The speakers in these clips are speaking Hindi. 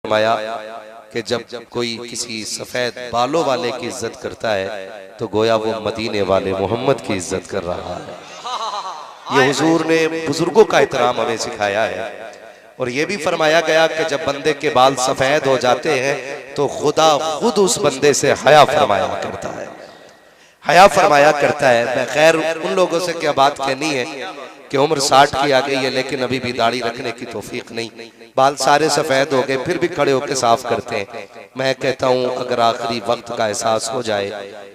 फरमाया कि जब कोई किसी सफेद बालों वाले की इज्जत करता है तो गोया वो मदीने वाले मोहम्मद की इज्जत कर रहा है। ये हुजूर ने बुजुर्गों का एहतराम हमें सिखाया है। और ये भी फरमाया गया कि जब बंदे के बाल सफेद हो जाते हैं तो खुदा खुद उस बंदे से हया फरमाया करता है, हया फरमाया करता है। मैं खैर उन लोगों से क्या बात कहनी है कि उम्र 60 की आ गई है लेकिन अभी भी दाढ़ी रखने की तौफीक नहीं, बाल सारे सफेद हो गए फिर भी खड़े होकर साफ करते हैं। मैं कहता हूँ अगर आखिरी वक्त का एहसास हो जाए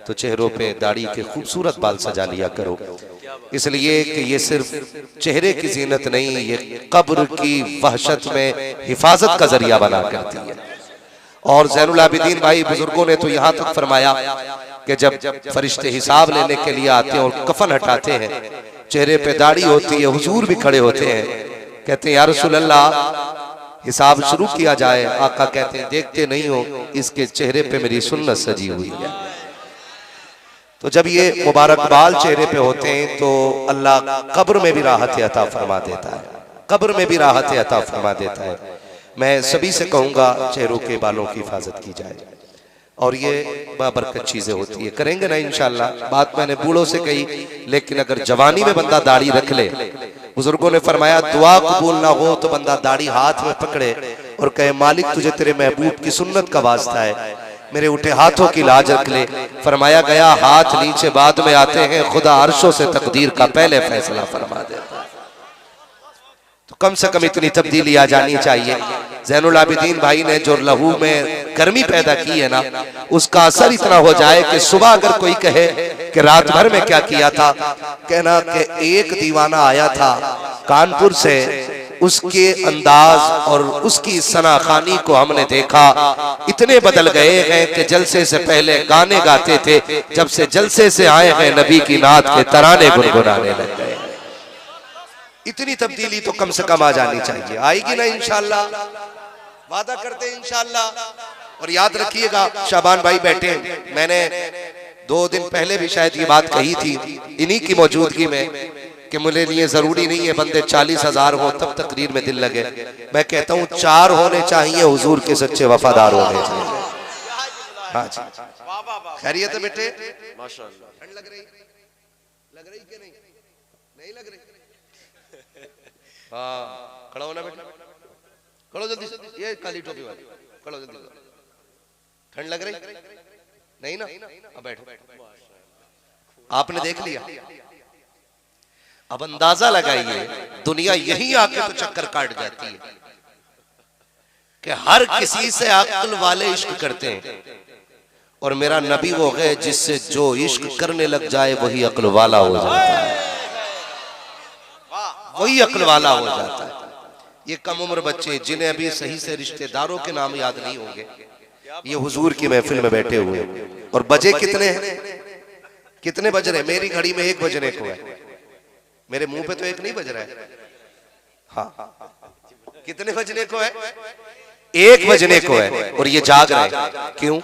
तो चेहरों पे दाढ़ी के खूबसूरत बाल सजा लिया करो, इसलिए कि ये सिर्फ चेहरे की जीनत नहीं, ये कब्र की वहशत में हिफाजत का जरिया बना करती है। और ज़ैनुल आबिदीन भाई बुजुर्गों ने तो यहाँ तक फरमाया कि जब फरिश्ते हिसाब लेने के लिए आते हैं और कफन हटाते हैं, चेहरे पे दाढ़ी होती है, हुजूर भी खड़े होते हैं, कहते हैं या रसूल अल्लाह हिसाब शुरू किया जाए। आका कहते हैं देखते नहीं हो इसके चेहरे पे मेरी सुन्नत सजी हुई है। तो जब ये मुबारक बाल चेहरे पे होते हैं तो अल्लाह कब्र में भी राहत अता फरमा देता है, कब्र में भी राहत अता फरमा देता है। मैं सभी से कहूंगा चेहरों के बालों की हिफाजत की जाए और ये बाबरकत चीजें होती है, करेंगे ना इंशाल्लाह। बात मैंने बूढ़ों से कही लेकिन अगर जवानी में बंदा दाढ़ी रख ले, बुजुर्गों ने फरमाया दुआ कबूल ना हो तो बंदा दाढ़ी हाथ में पकड़े और कहे मालिक तुझे तेरे महबूब की सुन्नत का वास्ता है, मेरे उठे हाथों की लाज रख ले। फरमाया गया हाथ नीचे बाद में आते हैं, खुदा अर्शों से तकदीर का पहले फैसला फरमा देता है। तो कम से कम इतनी तब्दीली आ जानी चाहिए। ज़ैनुल आबिदीन भाई ने जो लहू में गर्मी पैदा की है ना, उसका असर इतना हो जाए कि सुबह अगर कोई कहे कि रात भर में क्या किया था, कहना कि एक दीवाना आया था कानपुर से, उसके अंदाज और उसकी सनाखानी को हमने देखा, इतने बदल गए हैं कि जलसे से पहले गाने गाते थे, जब से जलसे से आए हैं नबी की नात के तराने गुनगुनाने लग गए। इतनी तब्दीली तो कम से कम आ जानी चाहिए, आएगी ना इंशाल्लाह, वादा करते हैं इंशाल्लाह। और याद रखिएगा शाबान भाई बैठे, मैंने 2 दिन पहले भी शायद ये बात कही थी इन्हीं की मौजूदगी में कि मुझे लिए जरूरी नहीं है बंदे 40,000 हो तब तकरीर में दिल लगे। मैं कहता हूँ 4 होने चाहिए हुजूर के सच्चे वफादार होने चाहिए। हाँ जी, खैरियत है बेटे, माशाअल्लाह। ठंड लग रही कि नहीं? नहीं लग रही? हाँ खड़ा होना बेटा, खड़ो जल्दी से, ये काली टोपी वाली खड़ो जल्दी। ठंड लग रही नहीं ना? अब बैठो, आपने देख लिया, अब अंदाजा लगाइए दुनिया यही आके तो चक्कर काट जाती है कि हर किसी से अक्ल वाले इश्क करते हैं और मेरा नबी वो है जिससे जो इश्क करने लग जाए वही अक्ल वाला हो जाता है, वही अक्ल वाला हो जाता है। ये कम उम्र बच्चे जिन्हें अभी सही से रिश्तेदारों के नाम याद नहीं होंगे, ये हुजूर की महफिल में बैठे हुए हैं। और बजे कितने हैं? कितने बज रहे? मेरी घड़ी में 1 बजने को है, मेरे मुंह पे तो 1 नहीं बज रहा है। हाँ कितने बजने को है? 1 बजने को है और ये जाग रहे हैं। क्यों?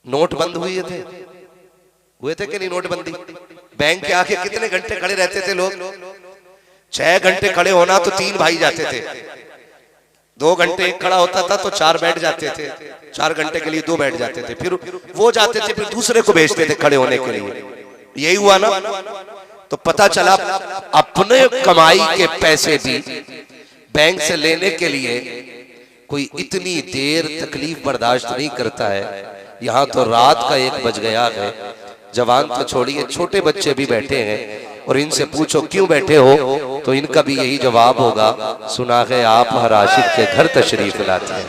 नोट बंद हुए थे कि नहीं? नोटबंदी, बैंक के आगे कितने घंटे खड़े रहते थे लोग? 6 घंटे खड़े होना तो 3 भाई जाते थे, 2 घंटे एक खड़ा होता था तो 4 बैठ जाते थे, 4 घंटे के लिए 2 बैठ जाते थे, फिर वो जाते थे, फिर दूसरे को भेजते थे खड़े होने के लिए। यही हुआ ना? तो पता चला अपने कमाई के पैसे भी बैंक से लेने के लिए कोई इतनी देर तकलीफ बर्दाश्त नहीं करता है। यहाँ तो रात का 1 बज गया है, जवान तो छोड़िए छोटे बच्चे भी बैठे हैं और इनसे पूछो क्यों बैठे हो तो इनका भी यही जवाब होगा, सुना है आप हर आशिक के घर तशरीफ लाते हैं,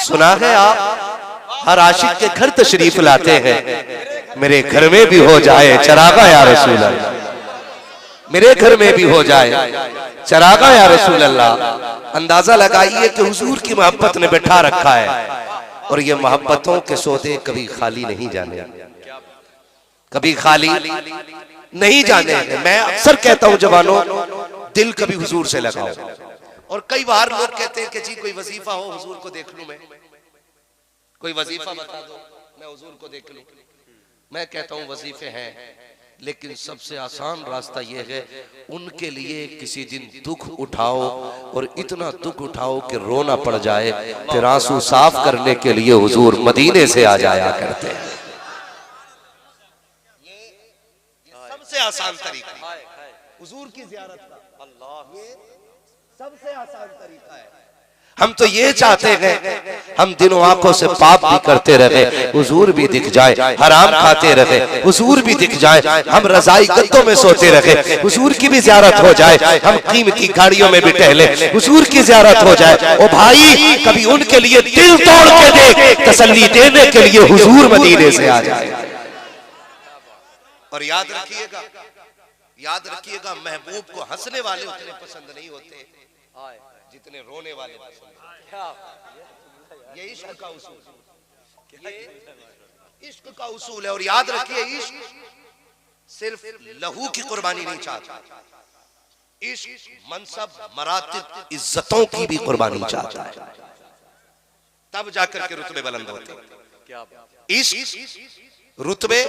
सुना है आप हर आशिक के घर तशरीफ लाते हैं, मेरे घर में भी हो जाए चरागा या रसूल अल्लाह, मेरे घर में भी हो जाए चरागा या रसूल अल्लाह। अंदाजा लगाइए कि हुजूर की मोहब्बत ने बैठा रखा है और ये मोहब्बतों के सौदे कभी खाली नहीं जाने, कभी खाली नहीं जाने। मैं अक्सर कहता हूं जवानों, दिल कभी हुजूर से लगाओ। और कई बार लोग कहते हैं कि जी कोई वजीफा हो हुजूर को देख लूं, मैं कोई वजीफा बता दो मैं हुजूर को देख लूं। मैं कहता हूं वजीफे हैं लेकिन सबसे आसान रास्ता यह है, उनके लिए किसी दिन दुख उठाओ और इतना दुख उठाओ कि रोना पड़ जाए, फिर आंसू साफ करने के लिए हुजूर मदीने से आ जाया करते हैं। ये सबसे आसान तरीका है हुजूर की ज़ियारत का। अल्लाह, ये सबसे आसान तरीका है। हम तो ये चाहते हैं हम दिनों आंखों से पाप भी करते रहे, हुजूर भी दिख जाए, हराम खाते रहे, हुजूर भी दिख जाए, हम रजाई गद्दों में सोते रहे, हुजूर की भी ज़ियारत हो जाए, हम कीमती गाड़ियों में भी टहले, हुजूर की ज़ियारत हो जाए। ओ भाई, कभी उनके लिए दिल तोड़ के देख, तसल्ली देने के लिए हुजूर मदीने से आ जाए। और याद रखिएगा महबूब को हंसने वाले उतने पसंद नहीं होते जितने रोने वाले पसंद। ये इश्क का उसूल, इश्क का उसूल है। और याद रखिए, इश्क सिर्फ लहू की कुर्बानी नहीं चाहता, इश्क मनसब, मरातिब, इज्जतों की भी कुर्बानी चाहता है, तब जाकर के रुतबे बुलंद होते हैं। इश्क रुतबे,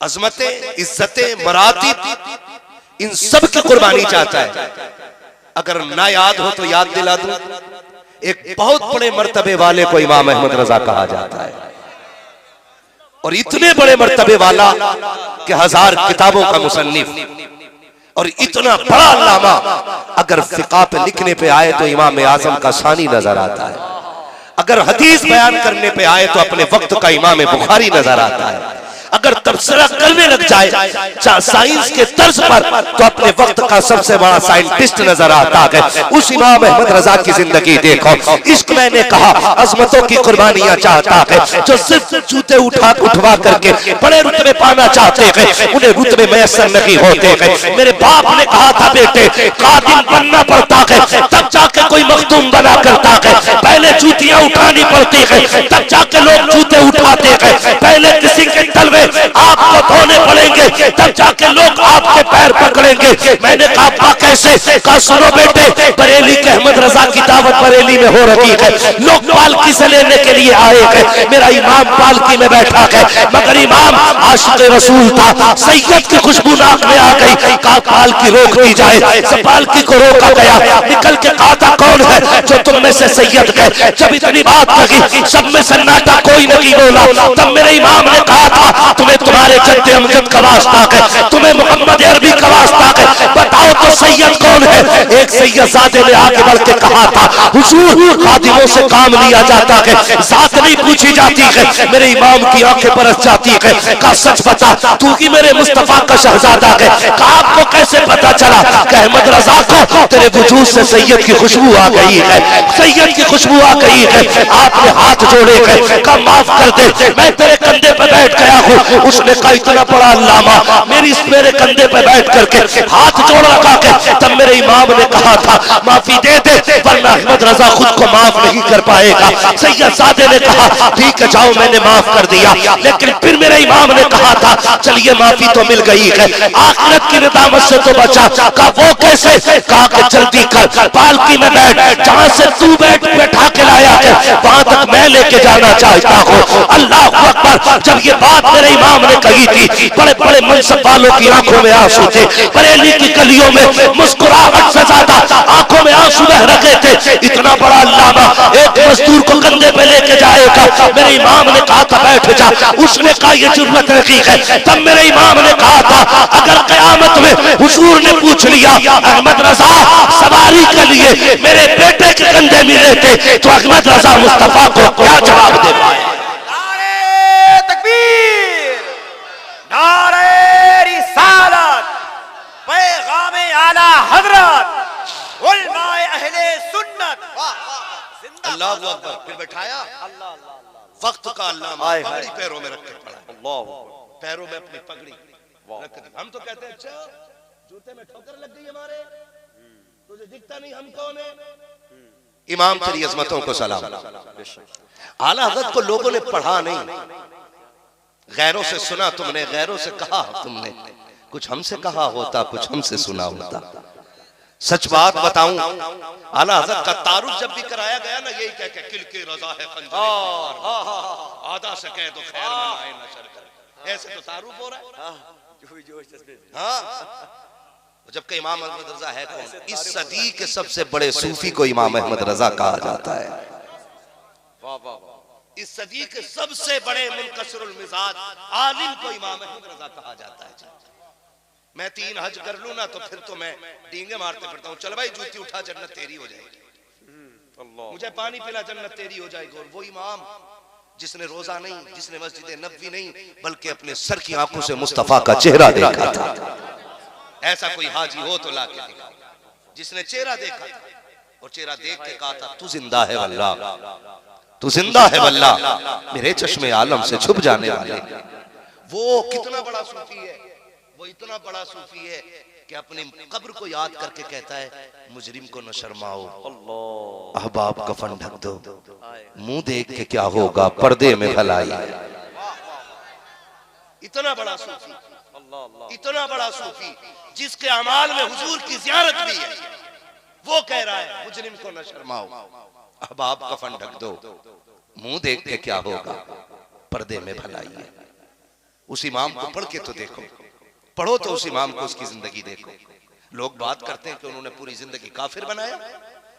अजमतें, इज्जतें, मरातिब, इन सब की कुर्बानी चाहता है। अगर ना याद हो तो याद दिला दूं, एक बहुत बड़े मर्तबे वाले को इमाम अहमद रजा कहा जाता है, और इतने बड़े मर्तबे वाला कि 1000 किताबों का मुसन्निफ, और इतना बड़ा अल्लामा, अगर फिक़ा पे लिखने पे आए तो इमाम आज़म का सानी नजर आता है, अगर हदीस बयान करने पे आए तो अपने वक्त का इमाम बुखारी नजर आता है, अगर तबसरा करने लग जाए साइंस के तर्ज पर तो अपने वक्त का सबसे बड़ा साइंटिस्ट नजर आता है। उस इमाम अहमद रजा की जिंदगी देखो। इश्क मैंने कहा अजमतों की कुर्बानियां चाहता है, जो सिर्फ जूते उठवा करके बड़े रुतबे पाना चाहते हैं, उन्हें रुतबे मैसर नहीं होते हैं। मेरे बाप ने कहा था, बेटे कादिम बनना पड़ता है तब जाके कोई मखदूम बना करता है, पहले जूतियां उठानी पड़ती है तब जाके लोग जूते उठाते हैं, पहले किसी के तलवे आपको धोने पड़ेंगे तब जाके लोग आपके पैर पकड़ेंगे। मैंने कहा कैसे? कहा सुनो बेटे, बरेली के अहमद रजा की दावत बरेली में हो रही है, लोग पालकी से लेने के लिए आए हैं, मेरा इमाम पालकी में बैठा है, मगर इमाम आशिक रसूल था, सैयद की खुशबू नाक में आ गई। कहा पालकी रोक दी जाए, पालकी को रोका गया, निकल के कहा था कौन है जो तुम में से सैयद है? जब इतनी बात लगी सब में सन्नाटा, कोई नहीं बोला। तब मेरे इमाम ने कहा था तुम्हें तुम्हारे जद्दे अमजद का वास्ता है, तुम्हें मोहम्मद अरबी का वास्ता है, बताओ तो सैयद कौन है? एक सैयदजादे ने आगे बढ़ के कहा था हुजूर खादिमों से काम लिया जाता है, जात नहीं पूछी जाती है। मेरे इमाम की आंखें बरस जाती है। कहा सच बता, तू ही मेरे मुस्तफा का शहजादा है। कहा आपको कैसे पता चला? अहमद रजा को तेरे वजूद से सैयद की खुशबू आ गई है, सैयद की खुशबू आ गई है। आपने हाथ जोड़े हैं, कहा माफ कर दे, मैं तेरे कंधे पे बैठ गया हूँ। उसने कहा इतना बड़ा अल्लामा मेरे कंधे पे बैठ करके हाथ जोड़ रखा है। तब मेरे इमाम ने कहा था माफी दे दे, वरना अहमद रजा खुद को माफ नहीं कर पाएगा। सैयदजादे ने कहा ठीक है जाओ, मैंने माफ कर दिया। लेकिन फिर मेरे इमाम ने कहा था चलिए माफी तो मिल गई है, आखिरत की नदामत से तो बचा। कहा वो कैसे? कहा कि जल्दी कर, पालकी में बैठ, जहां से तू बैठा के लाया है वहां तक मैं लेके जाना चाहता हूँ। अल्लाह अकबर। जब ये बात मेरे इमाम ने कही थी, बड़े बड़े मनसब वालों की आंखों में आंसू थे, बरेली की गलियों में मुस्कुराहट से ज्यादा आंखों में आंसू बह रहे थे। इतना बड़ा अल्लामा एक मजदूर को कंधे पे लेके जाएगा। मेरे इमाम ने कहा था बैठ जा, उसने कहा ये जुर्रत नहीं है। तब मेरे इमाम ने कहा था अगर कयामत में हुजूर ने पूछ लिया अहमद रजा सवारी के लिए मेरे बेटे के कंधे मिले थे, तो अहमद रजा मुस्तफा को क्या जवाब दे पाए? अल्लाहू अकबर। फिर बैठाया, वक्त का अल्लामा पगड़ी पैरों में रख के पड़ा, पैरों में अपनी पगड़ी रख दी। हम तो कहते हैं अच्छा जूते में ठोकर लग गई हमारे, तुझे दिखता नहीं हम कौन है? इमाम तेरी अजमतों को सलाम। आला हज़रत को लोगों ने पढ़ा नहीं, गैरों से सुना तुमने, गैरों से कहा तुमने, कुछ हमसे कहा होता, कुछ हमसे सुना होता। सच बात बताऊं, आला हज़रत का तारुफ जब भी कराया गया ना, यही कह के किल के रजा है खंजर आधा से कह दो खैर मनाए न शर कर, ऐसे तो तारुफ हो रहा है। हाँ, जबकि इमाम अहमद रजा है कौन? इस सदी के सबसे बड़े सूफी को इमाम अहमद रजा कहा जाता है। इस सदी के सबसे बड़े मुनकसिरुल मिजाज आलिम को इमाम अहमद रजा कहा जाता है। मैं 3 हज कर लूं ना तो फिर तो मैं डींगे मारते फिरता हूँ। चल भाई जूती उठा, जन्नत तेरी हो जाएगी। मुझे पानी पिला, जन्नत तेरी हो जाएगी। और वो इमाम जिसने रोजा नहीं, जिसने मस्जिद नबवी नहीं, बल्कि अपने सर की आंखों से मुस्तफा का चेहरा देखा था। ऐसा कोई हाजी हो तो ला के दिखा, जिसने चेहरा देखा था और चेहरा देख के कहा था तू जिंदा है वल्लाह, तू जिंदा है वल्लाह, मेरे चश्मे आलम से छुप जाने वाले। वो कितना बड़ा सूफी है, वो इतना बड़ा सूफी है कि अपनी कब्र को याद करके कहता है मुजरिम को न शर्माओ, अहबाब कफन ढक दो, मुंह देख के क्या होगा पर्दे में भलाई। इतना बड़ा सूफी, इतना बड़ा सूफी जिसके अमाल में हुजूर की ज़ियारत भी है, वो कह रहा है मुजरिम को न शर्माओ, अहबाब कफन ढक दो, मुंह देख के क्या होगा पर्दे में भलाई है। उस इमाम को पढ़ के तो देखो, पढ़ो तो उस इमाम को, उसकी जिंदगी देखो। लोग बात करते हैं कि उन्होंने पूरी जिंदगी काफिर बनाया।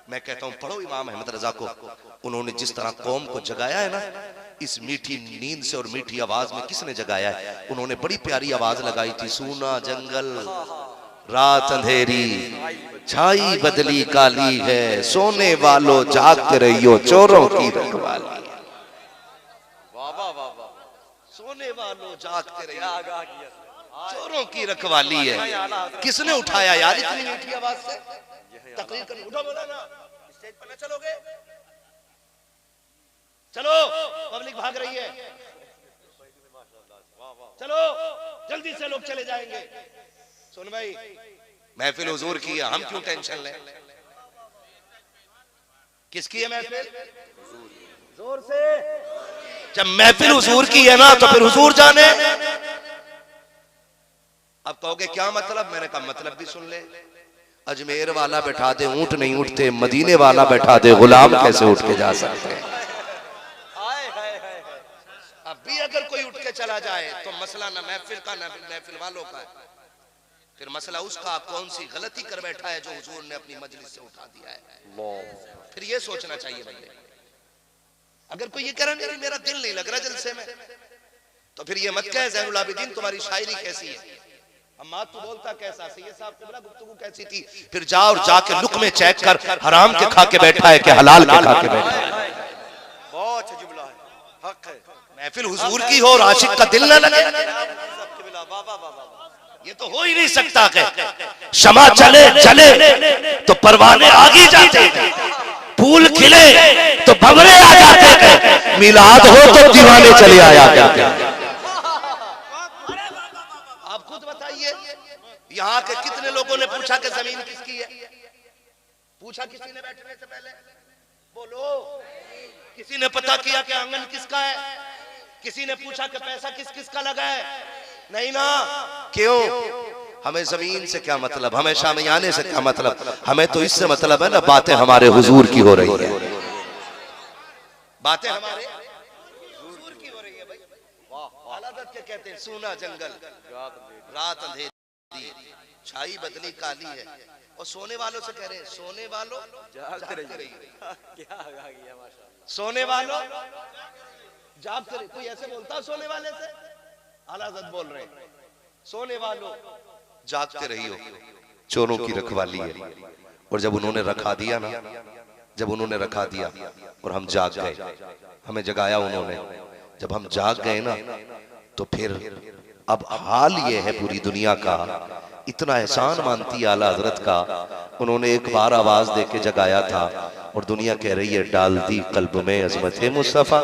मैं कहता हूं पढ़ो इमाम अहमद रजा को। उन्होंने जिस तरह कौम को जगाया है ना, इस मीठी नींद से और मीठी आवाज में किसने जगाया है? उन्होंने बड़ी प्यारी आवाज लगाई थी, सूना जंगल रात अंधेरी, छाई बदली काली है, सोने वालों जागते रहियो, चोरों की रखवाली है। सोने वालों जागते रहियो, चोरों की रखवाली है। किसने उठाया यार इतनी मीठी आवाज से? तकरीर करने उठो, बोला ना स्टेज पर न चलोगे? चलो, पब्लिक भाग रही है, चलो जल्दी से लोग चले जाएंगे। सुन भाई, महफिल हुजूर की है, हम क्यों टेंशन लें? किसकी है महफिल? जोर से। जब महफिल हुजूर की है ना तो फिर हुजूर जाने। अब कहोगे क्या मतलब? मैंने कहा मतलब भी सुन ले। अजमेर वाला बैठा दे ऊंट नहीं उठते, मदीने वाला बैठा दे गुलाम कैसे उठ के जा सकते हैं? अब भी अगर कोई उठ के चला जाए तो मसला ना महफिल का ना महफिल वालों का है, फिर मसला उसका कौन सी गलती कर बैठा है जो हुजूर ने अपनी मजलिस से उठा दिया है। फिर ये सोचना चाहिए बंदे। अगर कोई ये कह रहा नहीं मेरा दिल नहीं लग रहा जलसे में, तो फिर ये मत कह ज़ैनुल आबिदीन तुम्हारी शायरी कैसी है, अम्मा तू बोलता कैसा, सैयद साहब किबला गुफ्तगू कैसी थी। फिर जा और जाके लुक़मे चेक कर, हराम के खा के बैठा है कि हलाल के खा के बैठा है। बहुत अच्छा जुमला है, हक है। महफिल हुजूर की हो और आशिक का दिल ना लगे, ये तो हो ही नहीं सकता। शमा चले चले तो परवाने आगे जाते, फूल खिले तो भंवरे आ जाते, मिलाद हो तो दीवाने चले आया करते। आप खुद बताइए, यहाँ के कितने लोगों ने पूछा कि जमीन किसकी है? पूछा किसी ने बैठने से पहले? बोलो। किसी ने पता किया कि आंगन किसका है? किसी ने पूछा कि पैसा किस किस का लगा है? नहीं ना। क्यों? हमें जमीन से क्या मतलब, हमें शामियाने से क्या मतलब? हमें तो इससे मतलब है ना बातें हमारे हुजूर की हो रही है, बातें हमारे हुजूर की हो रही है भाई। आलादत के कहते हैं सूना जंगल रात अंधेरी, छाई बदली काली है। और सोने वालों से कह रहे हैं सोने वालों जागते रहिए। सोने वालों जागते रहिए। कोई ऐसे बोलता सोने वाले से? आलादत बोल रहे हैं सोने वालों जागते रहियो, चोरों की रखवाली है। और जब उन्होंने रखा दिया ना, जब उन्होंने रखा दिया और हम जाग गए, हमें जगाया उन्होंने, जब हम जाग गए ना तो फिर अब हाल ये है पूरी दुनिया का, इतना एहसान मानती है आला हजरत का। उन्होंने एक बार आवाज दे के जगाया था और दुनिया कह रही है डाल दी कल्ब में अजमत मुस्तफा।